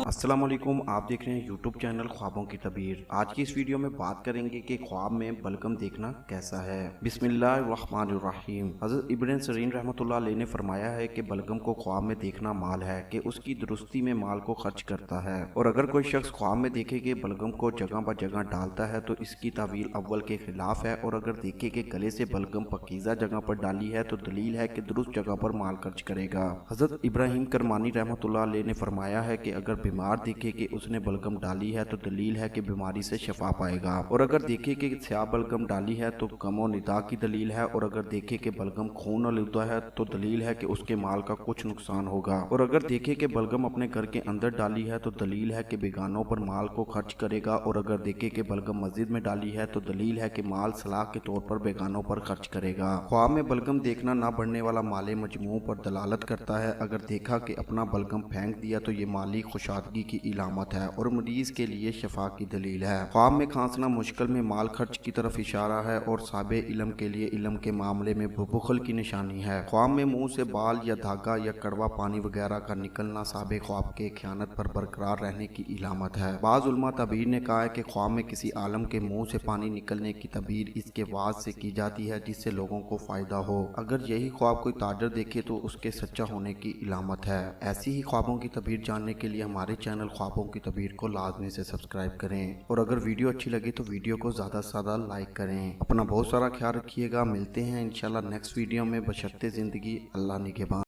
अस्सलाम वालेकुम, आप देख रहे हैं यूट्यूब चैनल ख्वाबों की तबीर। आज की इस वीडियो में बात करेंगे कि ख्वाब में बलगम देखना कैसा है। बिस्मिल्लाहिर्रहमानिर्रहीम। हज़रत इब्न सिरीन रहमतुल्लाह अलैह ने फरमाया है कि बलगम को ख्वाब में देखना माल है कि उसकी दुरुस्ती में माल को खर्च करता है, और अगर कोई शख्स ख्वाब में देखे कि बलगम को जगह ब जगह डालता है तो इसकी तावील अव्वल के खिलाफ है, और अगर देखे कि गले से बलगम पकीज़ा जगह पर डाली है तो दलील है कि दुरुस्त जगह पर माल खर्च करेगा। हज़रत इब्राहिम करमानी रहमतुल्लाह अलैह ने फरमाया है कि अगर बीमार देखे कि उसने बलगम डाली है तो दलील है कि बीमारी से शफा पाएगा, और अगर देखे कि स्याह बलगम डाली है तो कमो निदा की दलील है, और अगर देखे कि बलगम खून आलूदा है तो दलील है कि उसके माल का कुछ नुकसान होगा, और अगर देखे कि बलगम अपने घर के अंदर डाली है तो दलील है कि बेगानों पर माल को खर्च करेगा, और अगर देखे कि बलगम मस्जिद में डाली है तो दलील है कि माल सलाह के तौर पर बेगानों पर खर्च करेगा। ख्वाब में बलगम देखना ना बढ़ने वाला माले मजमू पर दलालत करता है। अगर देखा कि अपना बलगम फेंक दिया तो ये माली खुशादगी की इलामत है और मरीज के लिए शफा की दलील है। ख्वाब में खांसना मुश्किल में माल खर्च की तरफ इशारा है, और साबे इल्म के लिए इल्म के मामले में बुखल की निशानी है। ख्वाब में मुंह से बाल या धागा या कड़वा पानी वगैरह का निकलना साबे ख्वाब के खयानत पर बरकरार रहने की इलामत है। बाज़ उलमा तबीर ने कहा है कि ख्वाब में किसी आलम के मुंह से पानी निकलने की तबीर इसके वाज से की जाती है जिससे लोगों को फायदा हो। अगर यही ख्वाब कोई ताजर देखे तो उसके सच्चा होने की इलामत है। ऐसी ही ख्वाबों की तबीर जानने के लिए हमारे चैनल ख्वाबों की तबीर को लाजमी से सब्सक्राइब करें, और अगर वीडियो अच्छी लगे तो वीडियो को ज़्यादा से ज़्यादा लाइक करें। अपना बहुत सारा ख्याल रखिएगा। मिलते हैं इंशाल्लाह नेक्स्ट वीडियो में। बशर्ते ज़िंदगी अल्लाह निगहबान।